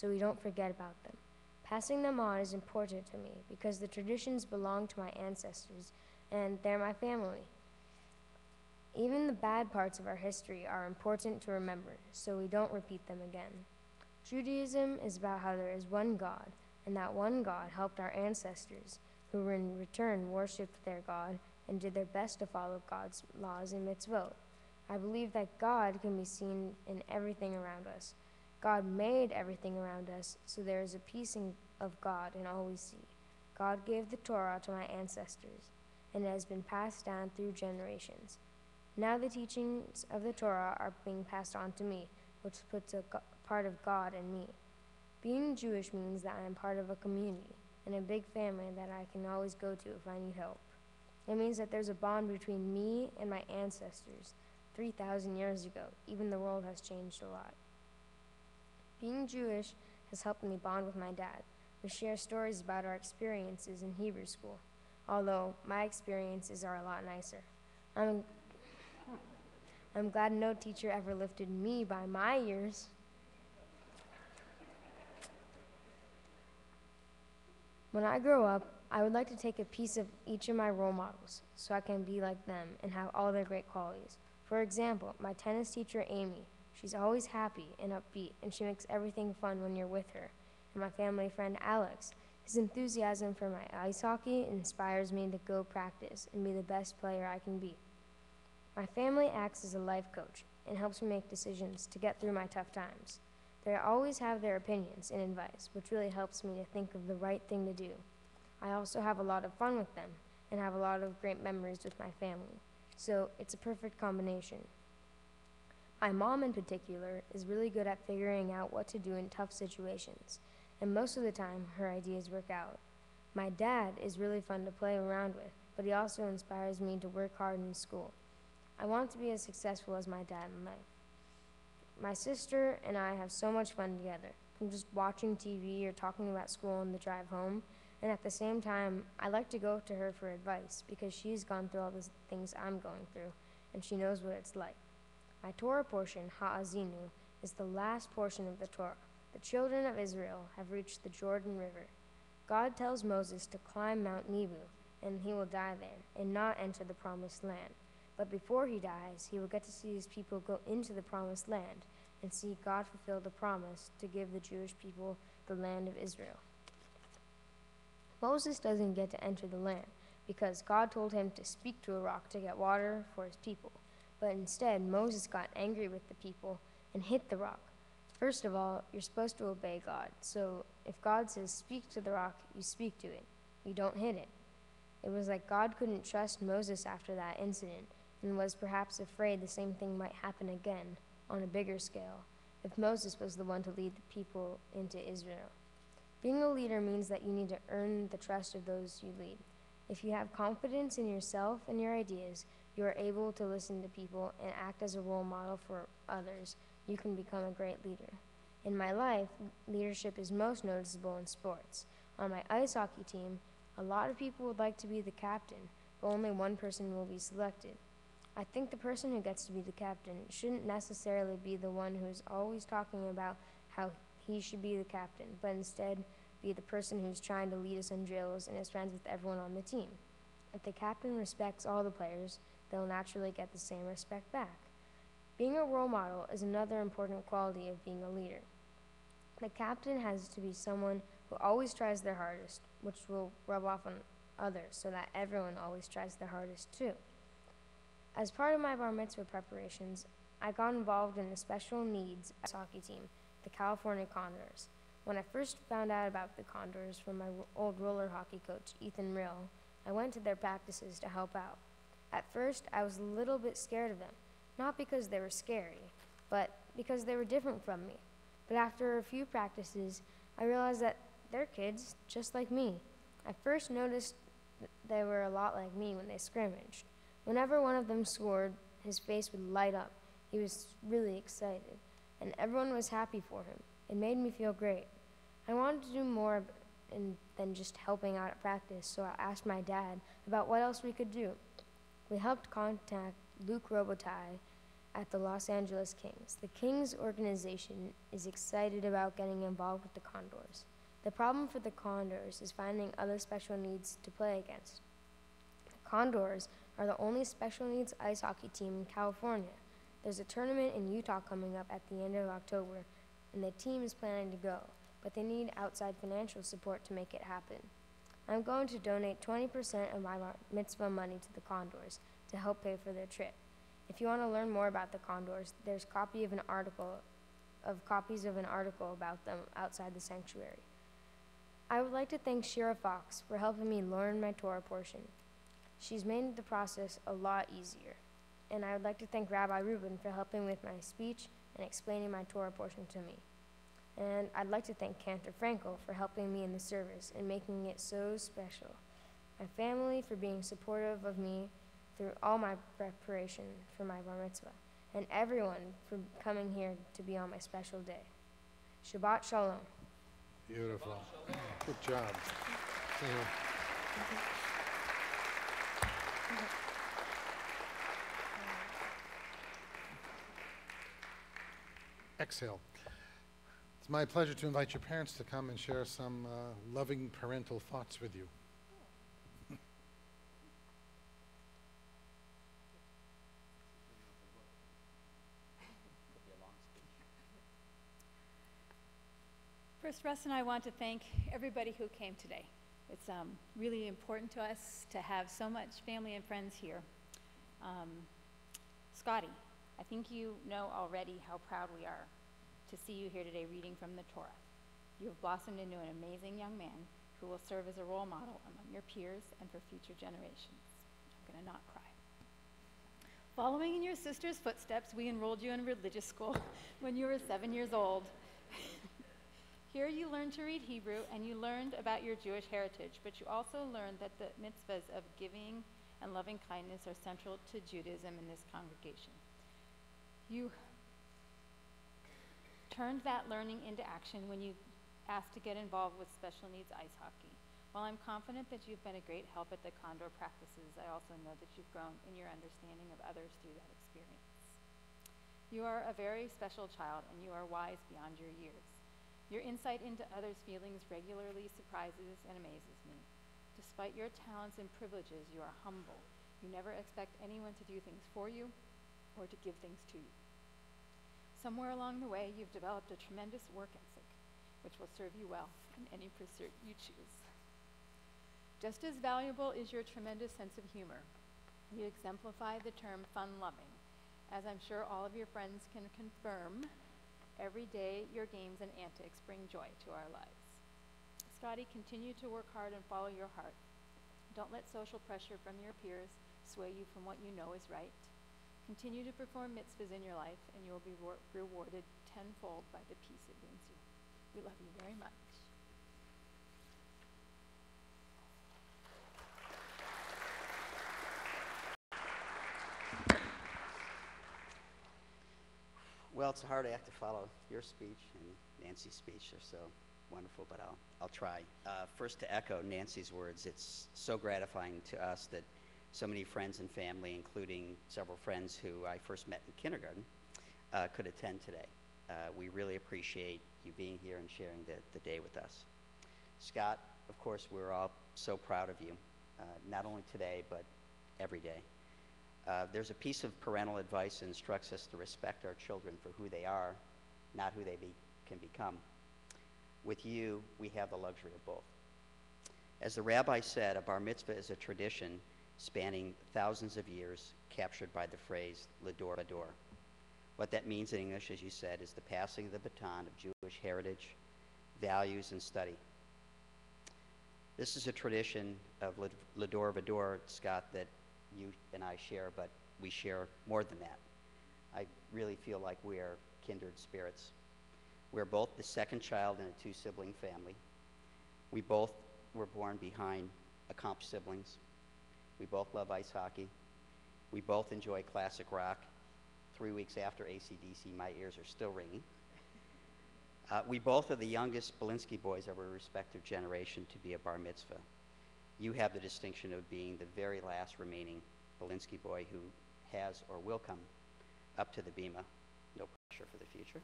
so we don't forget about them. Passing them on is important to me because the traditions belong to my ancestors and they're my family. Even the bad parts of our history are important to remember so we don't repeat them again. Judaism is about how there is one God, and that one God helped our ancestors, who in return worshipped their God and did their best to follow God's laws and mitzvot. I believe that God can be seen in everything around us. God made everything around us, so there is a piece of God in all we see. God gave the Torah to my ancestors, and it has been passed down through generations. Now the teachings of the Torah are being passed on to me, which puts a part of God in me. Being Jewish means that I am part of a community and a big family that I can always go to if I need help. It means that there's a bond between me and my ancestors 3,000 years ago, even the world has changed a lot. Being Jewish has helped me bond with my dad. We share stories about our experiences in Hebrew school, although my experiences are a lot nicer. I'm glad no teacher ever lifted me by my ears. When I grow up, I would like to take a piece of each of my role models so I can be like them and have all their great qualities. For example, my tennis teacher, Amy. She's always happy and upbeat, and she makes everything fun when you're with her. And my family friend, Alex. His enthusiasm for my ice hockey inspires me to go practice and be the best player I can be. My family acts as a life coach and helps me make decisions to get through my tough times. They always have their opinions and advice, which really helps me to think of the right thing to do. I also have a lot of fun with them and have a lot of great memories with my family, so it's a perfect combination. My mom in particular is really good at figuring out what to do in tough situations, and most of the time her ideas work out. My dad is really fun to play around with, but he also inspires me to work hard in school. I want to be as successful as my dad in life. My sister and I have so much fun together, from just watching TV or talking about school on the drive home, and at the same time, I like to go to her for advice because she's gone through all the things I'm going through, and she knows what it's like. My Torah portion, Ha'azinu, is the last portion of the Torah. The children of Israel have reached the Jordan River. God tells Moses to climb Mount Nebo, and he will die there, and not enter the promised land. But before he dies, he will get to see his people go into the promised land and see God fulfill the promise to give the Jewish people the land of Israel. Moses doesn't get to enter the land because God told him to speak to a rock to get water for his people. But instead, Moses got angry with the people and hit the rock. First of all, you're supposed to obey God. So if God says speak to the rock, you speak to it. You don't hit it. It was like God couldn't trust Moses after that incident and was perhaps afraid the same thing might happen again on a bigger scale if Moses was the one to lead the people into Israel. Being a leader means that you need to earn the trust of those you lead. If you have confidence in yourself and your ideas, you are able to listen to people and act as a role model for others. You can become a great leader. In my life, leadership is most noticeable in sports. On my ice hockey team, a lot of people would like to be the captain, but only one person will be selected. I think the person who gets to be the captain shouldn't necessarily be the one who's always talking about how he should be the captain, but instead be the person who's trying to lead us on drills and is friends with everyone on the team. If the captain respects all the players, they'll naturally get the same respect back. Being a role model is another important quality of being a leader. The captain has to be someone who always tries their hardest, which will rub off on others so that everyone always tries their hardest too. As part of my bar mitzvah preparations, I got involved in the special needs ice hockey team, the California Condors. When I first found out about the Condors from my old roller hockey coach, Ethan Rill, I went to their practices to help out. At first, I was a little bit scared of them, not because they were scary, but because they were different from me. But after a few practices, I realized that they're kids just like me. I first noticed that they were a lot like me when they scrimmaged. Whenever one of them scored, his face would light up. He was really excited, and everyone was happy for him. It made me feel great. I wanted to do more than just helping out at practice, so I asked my dad about what else we could do. We helped contact Luke Robitaille at the Los Angeles Kings. The Kings organization is excited about getting involved with the Condors. The problem for the Condors is finding other special needs to play against. The Condors are the only special needs ice hockey team in California. There's a tournament in Utah coming up at the end of October, and the team is planning to go, but they need outside financial support to make it happen. I'm going to donate 20% of my bar mitzvah money to the Condors to help pay for their trip. If you want to learn more about the Condors, there's copies of an article about them outside the sanctuary. I would like to thank Shira Fox for helping me learn my Torah portion. She's made the process a lot easier. And I would like to thank Rabbi Rubin for helping with my speech and explaining my Torah portion to me. And I'd like to thank Cantor Frankel for helping me in the service and making it so special. My family for being supportive of me through all my preparation for my bar mitzvah. And everyone for coming here to be on my special day. Shabbat Shalom. Beautiful. Good job. Exhale. It's my pleasure to invite your parents to come and share some loving parental thoughts with you. First, Russ and I want to thank everybody who came today. It's really important to us to have so much family and friends here. Scotty, I think you know already how proud we are to see you here today reading from the Torah. You have blossomed into an amazing young man who will serve as a role model among your peers and for future generations. I'm going to not cry. Following in your sister's footsteps, we enrolled you in religious school when you were 7 years old. Here you learned to read Hebrew and you learned about your Jewish heritage, but you also learned that the mitzvahs of giving and loving kindness are central to Judaism in this congregation. You turned that learning into action when you asked to get involved with special needs ice hockey. While I'm confident that you've been a great help at the Condor practices, I also know that you've grown in your understanding of others through that experience. You are a very special child and you are wise beyond your years. Your insight into others' feelings regularly surprises and amazes me. Despite your talents and privileges, you are humble. You never expect anyone to do things for you or to give things to you. Somewhere along the way, you've developed a tremendous work ethic, which will serve you well in any pursuit you choose. Just as valuable is your tremendous sense of humor. You exemplify the term fun-loving. As I'm sure all of your friends can confirm, every day your games and antics bring joy to our lives. Scotty, continue to work hard and follow your heart. Don't let social pressure from your peers sway you from what you know is right. Continue to perform mitzvahs in your life and you will be rewarded tenfold by the peace it brings you. We love you very much. Well, it's a hard act to follow your speech and Nancy's speech. They're so wonderful, but I'll try. First, to echo Nancy's words, it's so gratifying to us that so many friends and family, including several friends who I first met in kindergarten, could attend today. We really appreciate you being here and sharing the day with us. Scott, of course, we're all so proud of you, not only today, but every day. There's a piece of parental advice that instructs us to respect our children for who they are, not who they can become. With you, we have the luxury of both. As the rabbi said, a bar mitzvah is a tradition spanning thousands of years, captured by the phrase ledor vador. What that means in English, as you said, is the passing of the baton of Jewish heritage, values, and study. This is a tradition of ledor vador, Scott, that you and I share, but we share more than that. I really feel like we are kindred spirits. We're both the second child in a two-sibling family. We both were born behind accomplished siblings. We both love ice hockey. We both enjoy classic rock. 3 weeks after AC/DC, my ears are still ringing. We both are the youngest Belinsky boys of our respective generation to be a bar mitzvah. You have the distinction of being the very last remaining Belinsky boy who has or will come up to the bima. No pressure for the future.